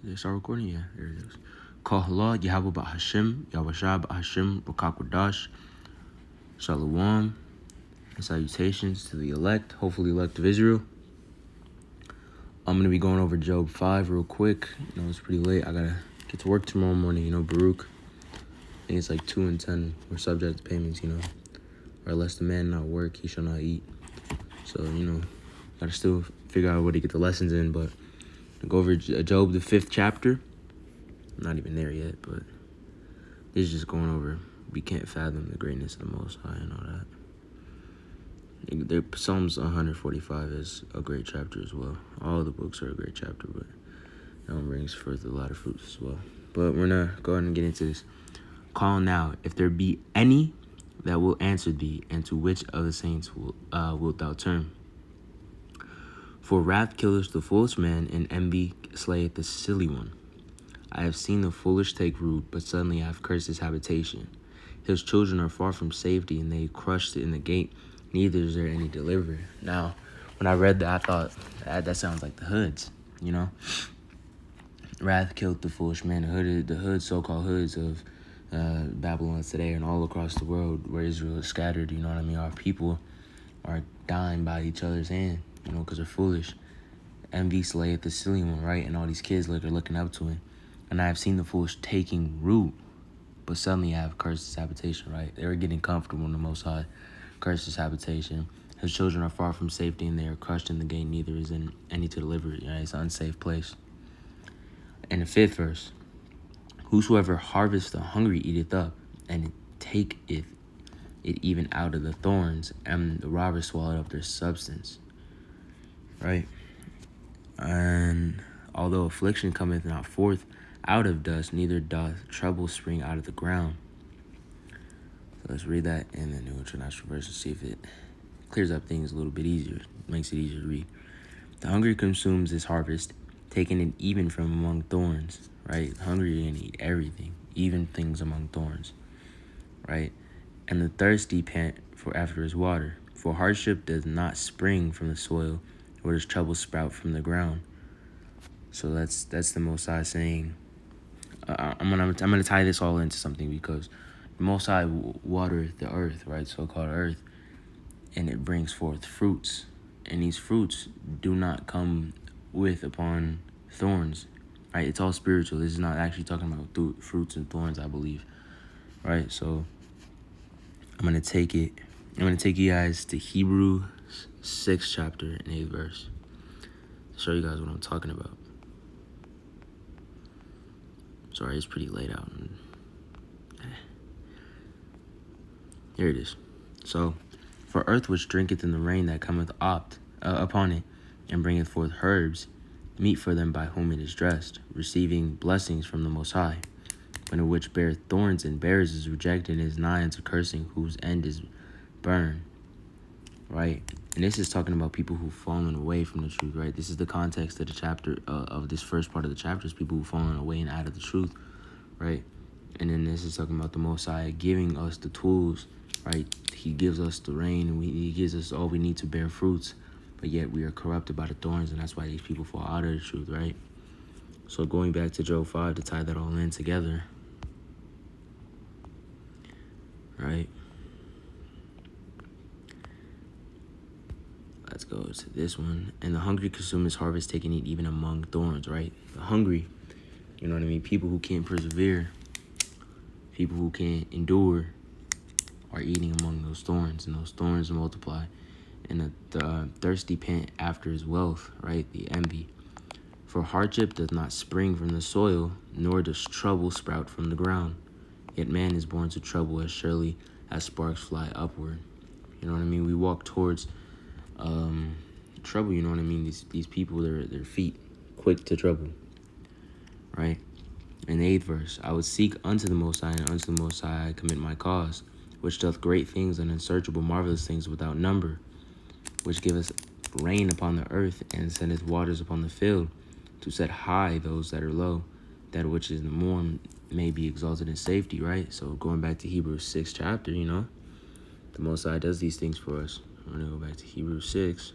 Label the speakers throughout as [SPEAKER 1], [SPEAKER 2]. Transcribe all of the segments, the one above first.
[SPEAKER 1] Did they start recording? Yeah, there it is. Kahala, Yahweh Ba'Hashem, Yahweh Ba'Hashem, Rakakwadash, Shalom, and salutations to the elect, hopefully elect of Israel. I'm going to be going over Job 5 real quick. It's pretty late. I got to get to work tomorrow morning, Baruch. I think it's like 2 and 10. We're subject to payments, or unless the man not work, he shall not eat. So, got to still figure out where to get the lessons in, but I'll go over Job, the 5th chapter. I'm not even there yet, but this is just going over. We can't fathom the greatness of the Most High and all that. Psalms 145 is a great chapter as well. All the books are a great chapter, but that one brings forth a lot of fruits as well. But we're going to go ahead and get into this. Call now, if there be any that will answer thee, and to which of the saints wilt thou turn? For wrath killeth the foolish man, and envy slayeth the silly one. I have seen the foolish take root, but suddenly I have cursed his habitation. His children are far from safety, and they crushed in the gate. Neither is there any deliverer. Now, when I read that, I thought, that sounds like the hoods, Wrath killed the foolish man. The hood, so-called hoods of Babylon today and all across the world where Israel is scattered, Our people are dying by each other's hand, because they're foolish. Envy slayeth the silly one, right? And all these kids are looking up to him. And I have seen the foolish taking root, but suddenly I have cursed his habitation, right? They were getting comfortable in the Most High, cursed his habitation. His children are far from safety, and they are crushed in the gate, neither is any to deliver. It's an unsafe place. And the 5th verse, whosoever harvests the hungry eateth up, and it taketh it even out of the thorns, and the robbers swallowed up their substance. Right? And although affliction cometh not forth out of dust, neither doth trouble spring out of the ground. So let's read that in the New International Version, see if it clears up things a little bit easier, makes it easier to read. The hungry consumes his harvest, taking it even from among thorns, right? Hungry and eat everything, even things among thorns, right? And the thirsty pant for after his water, for hardship does not spring from the soil, or does trouble sprout from the ground. So that's the Most High saying. I'm gonna tie this all into something, because the Most High watereth the earth, right? So-called earth, and it brings forth fruits, and these fruits do not come upon thorns, right? It's all spiritual. This is not actually talking about fruits and thorns, I believe, right? So I'm gonna take you guys to Hebrews 6th chapter and 8th verse to show you guys what I'm talking about. Sorry, it's pretty late out. Here it is. So, for earth which drinketh in the rain that cometh upon it, and bringeth forth herbs, meet for them by whom it is dressed, receiving blessings from the Most High, but in which beareth thorns and bears is rejected, and is nigh unto cursing, whose end is burn. Right? And this is talking about people who've fallen away from the truth, right? This is the context of the chapter, of this first part of the chapter, is people who've fallen away and out of the truth, right? And then this is talking about the Most High giving us the tools, right? He gives us the rain, and he gives us all we need to bear fruits, but yet we are corrupted by the thorns, and that's why these people fall out of the truth, right? So going back to Job 5 to tie that all in together, right? Let's go to this one. And the hungry consume his harvest, taking it even among thorns, right? The hungry, people who can't persevere, people who can't endure, are eating among those thorns, and those thorns multiply. And the thirsty pant after his wealth, right? The envy. For hardship does not spring from the soil, nor does trouble sprout from the ground. Yet man is born to trouble as surely as sparks fly upward. We walk towards trouble, These people, their feet quick to trouble, right? In the 8th verse, I would seek unto the Most High, and unto the Most High I commit my cause, which doth great things and unsearchable marvelous things without number, which giveth rain upon the earth, and sendeth waters upon the field, to set high those that are low, that which is the more may be exalted in safety, right? So going back to Hebrews 6th chapter, the Most High does these things for us. I'm going to go back to Hebrews 6.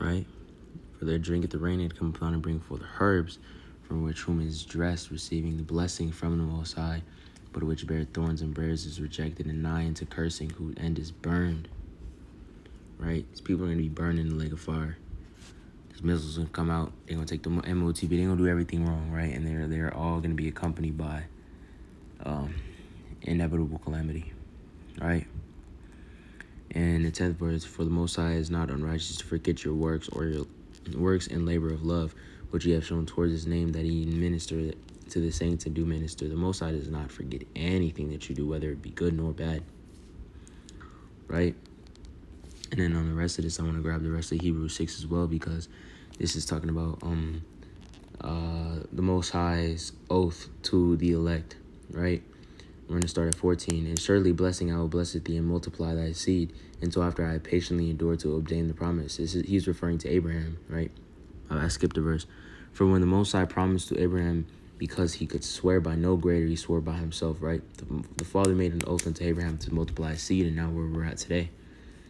[SPEAKER 1] right? For their drink at the rain had come upon and bring forth herbs, from which whom is dressed, receiving the blessing from the Most High, but which bear thorns and briars is rejected and nigh into cursing, whose end is burned. Right? These people are going to be burned in the lake of fire. These missiles going to come out. They're going to take the MOTB. They're going to do everything wrong, right? And they're all going to be accompanied by inevitable calamity, right? And the 10th verse, for the Most High is not unrighteous to forget your works or your works and labor of love, which you have shown towards his name, that he minister to the saints and do minister. The Most High does not forget anything that you do, whether it be good nor bad, right? And then on the rest of this, I want to grab the rest of Hebrews 6 as well, because this is talking about the Most High's oath to the elect, right? We're going to start at 14. And surely blessing I will bless thee and multiply thy seed until after I patiently endure to obtain the promise. He's referring to Abraham, right? I skipped a verse. For when the Most High promised to Abraham, because he could swear by no greater, he swore by himself, right? The Father made an oath unto Abraham to multiply his seed, and now where we're at today.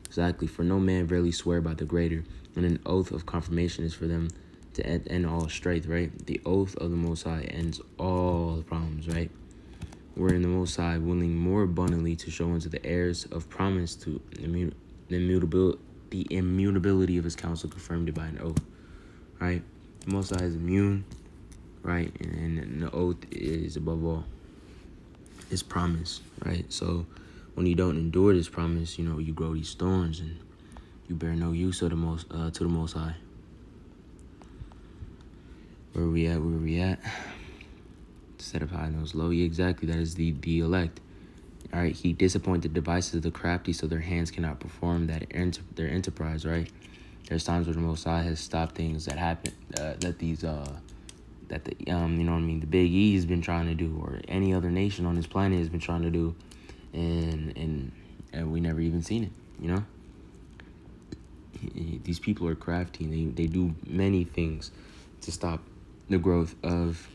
[SPEAKER 1] Exactly. For no man verily swear by the greater, and an oath of confirmation is for them to end all strife, right? The oath of the Most High ends all the problems, right? Wherein the Most High, willing more abundantly to show unto the heirs of promise to the immutability of his counsel, confirmed it by an oath, right? The Most High is immune, right? And the oath is above all his promise, right? So when you don't endure this promise, you grow these thorns and you bear no use of the Most High. Where we at? Set up high, nose low. Yeah, exactly. That is the elect. All right. He disappointed the devices of the crafty, so their hands cannot perform their enterprise. Right. There's times where the Most High has stopped things that happen. The Big E has been trying to do, or any other nation on this planet has been trying to do, and we never even seen it. These people are crafty. They do many things to stop the growth of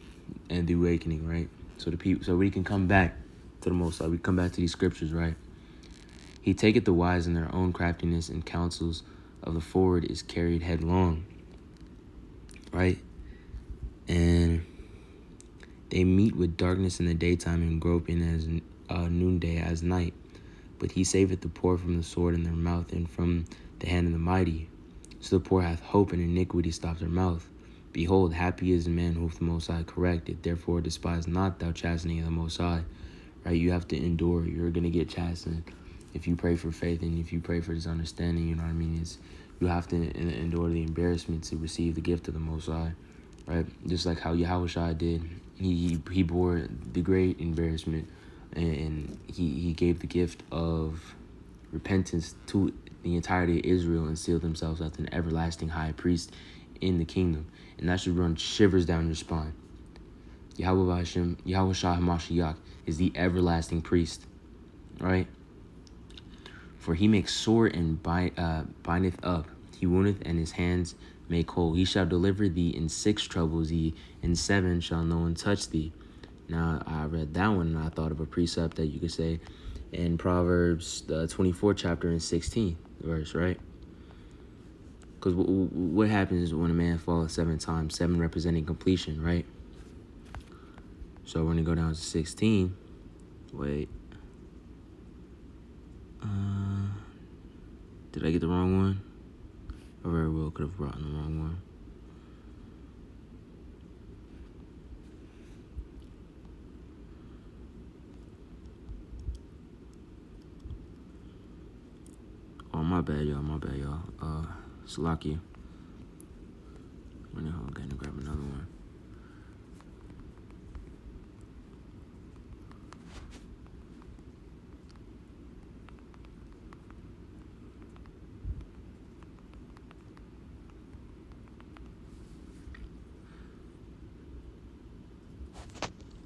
[SPEAKER 1] and the awakening, right? So we can come back to the Most High. We come back to these scriptures, right? He taketh the wise in their own craftiness, and counsels of the forward is carried headlong, right? And they meet with darkness in the daytime and grope in as noonday as night. But he saveth the poor from the sword in their mouth, and from the hand of the mighty. So the poor hath hope, and iniquity stops their mouth. Behold, happy is the man whom the Most High corrected. Therefore despise not thou chastening of the Most High. Right? You have to endure. You're going to get chastened. If you pray for faith and if you pray for this understanding, you know what I mean? You have to endure the embarrassment to receive the gift of the Most High. Right? Just like how Yahushua did. He bore the great embarrassment, and he gave the gift of repentance to the entirety of Israel and sealed themselves as an everlasting high priest in the kingdom. And that should run shivers down your spine. Yahushua HaMashiach is the everlasting priest, right? For he makes sore and bindeth up. He woundeth, and his hands make whole. He shall deliver thee in 6 troubles. In 7 shall no one touch thee. Now, I read that one, and I thought of a precept that you could say in Proverbs, the 24th chapter and 16th verse, right? Because what happens when a man falls 7 times, 7 representing completion, right? So we're going to go down to 16. Wait. Did I get the wrong one? I very well could have brought in the wrong one. Oh, my bad, y'all. Salakia. I'm going to grab another one.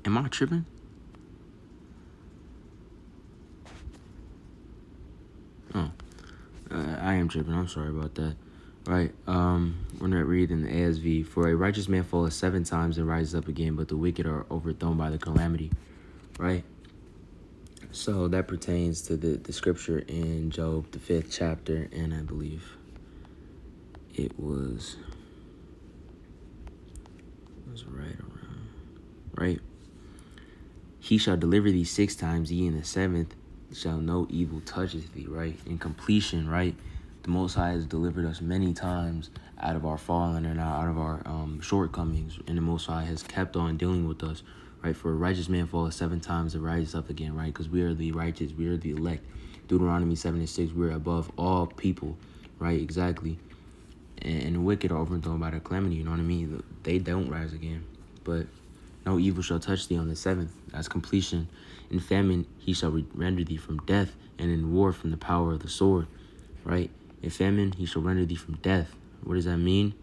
[SPEAKER 1] Am I tripping? Oh, I am tripping. I'm sorry about that. Right. We're gonna read in the ASV. For a righteous man falleth 7 times and rises up again, but the wicked are overthrown by the calamity. Right. So that pertains to the scripture in Job, the 5th chapter, and I believe It was right around, right? He shall deliver thee 6 times, ye in the 7th shall no evil toucheth thee, right? In completion, right? The Most High has delivered us many times out of our fallen and out of our shortcomings, and the Most High has kept on dealing with us, right? For a righteous man falleth 7 times and rises up again, right? Because we are the righteous, we are the elect. Deuteronomy 7:6, we are above all people, right? Exactly. And the wicked are overthrown by their calamity, you know what I mean? They don't rise again, but no evil shall touch thee on the 7th. That's completion. In famine he shall render thee from death, and in war from the power of the sword, right? In famine he shall render thee from death. What does that mean?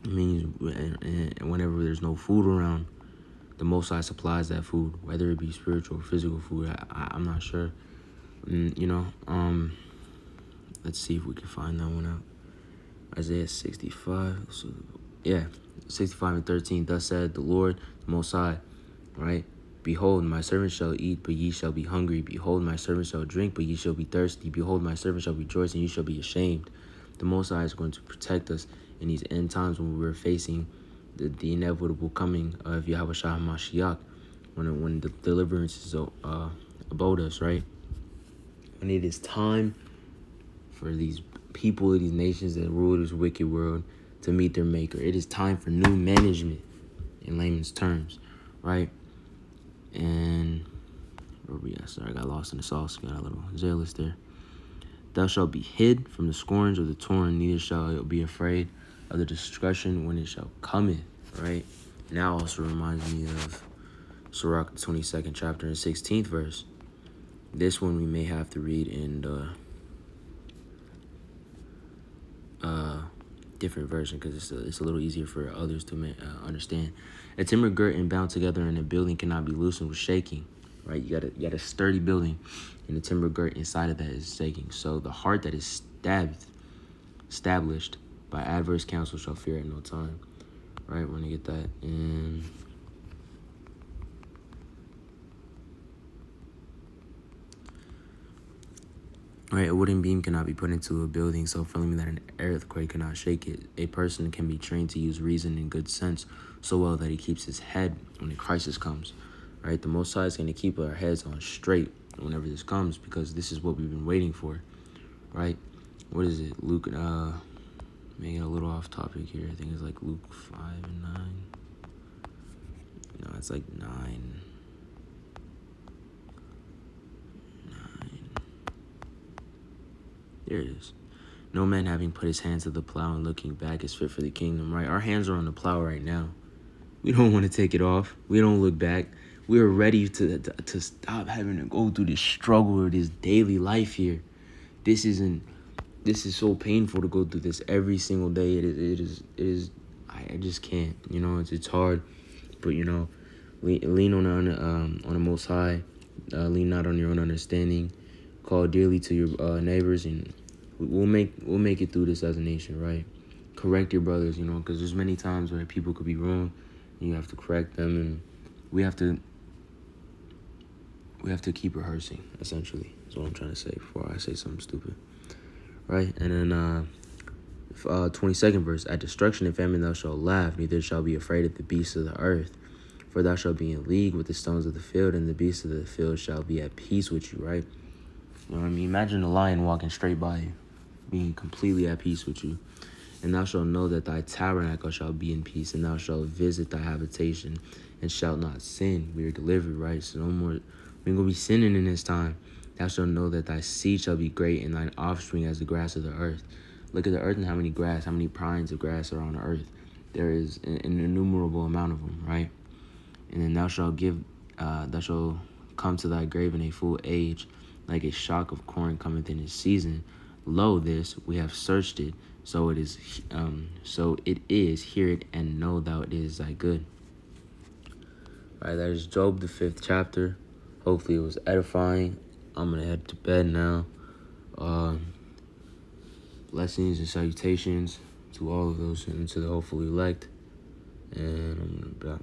[SPEAKER 1] It means whenever there's no food around, the Most High supplies that food, whether it be spiritual or physical food. I'm not sure. Let's see if we can find that one out. Isaiah 65. So, yeah, 65:13. Thus said the Lord, the Most High, right? Behold, my servant shall eat, but ye shall be hungry. Behold, my servant shall drink, but ye shall be thirsty. Behold, my servant shall rejoice, and ye shall be ashamed. The Most High is going to protect us in these end times when we're facing the inevitable coming of Yahweh Shah Mashiach, when the deliverance is about us, right? When it is time for these people of these nations that rule this wicked world to meet their maker. It is time for new management, in layman's terms, right? And where we at? Sorry, I got lost in the sauce. Got a little zealous there. Thou shalt be hid from the scourge of the torn, neither shall it be afraid of the destruction when it shall cometh, right? Now also reminds me of Sirach, the 22nd chapter and 16th verse. This one we may have to read in the different version because it's a little easier for others to understand. A timber girt and bound together in a building cannot be loosened with shaking, right? You got a sturdy building, and the timber girt inside of that is shaking. So the heart that is established by adverse counsel shall fear at no time, right? We're gonna get that in. Right, a wooden beam cannot be put into a building so firmly that an earthquake cannot shake it. A person can be trained to use reason and good sense so well that he keeps his head when a crisis comes. Right, the Most High is going to keep our heads on straight whenever this comes because this is what we've been waiting for. Right, what is it? Luke, making a little off topic here. I think it's like Luke 5:9. No, it's like 9. There it is. No man having put his hands to the plow and looking back is fit for the kingdom, right? Our hands are on the plow right now. We don't want to take it off. We don't look back. We are ready to stop having to go through this struggle or this daily life here. This is so painful to go through this every single day. It is. I just can't. It's hard, but lean on the Most High. Lean not on your own understanding. Call dearly to your neighbors, and we'll make it through this as a nation, right? Correct your brothers, because there's many times where people could be wrong, and you have to correct them, and we have to keep rehearsing. Essentially, that's what I'm trying to say before I say something stupid, right? And then 22nd verse: At destruction and famine thou shalt laugh, neither shalt be afraid of the beasts of the earth, for thou shalt be in league with the stones of the field, and the beasts of the field shall be at peace with you, right? You know what I mean? Imagine a lion walking straight by you, being completely at peace with you. And thou shalt know that thy tabernacle shall be in peace, and thou shalt visit thy habitation, and shalt not sin. We are delivered, right? So no more. We ain't gonna be sinning in this time. Thou shalt know that thy seed shall be great, and thine offspring as the grass of the earth. Look at the earth and how many pines of grass are on the earth. There is an innumerable amount of them, right? And then thou shalt come to thy grave in a full age, like a shock of corn cometh in its season. Lo, this we have searched it, so it is. Hear it and know thou it is thy good. All right, that is Job, the 5th chapter. Hopefully, it was edifying. I'm gonna head to bed now. Blessings and salutations to all of those and to the hopefully elect. And I'm gonna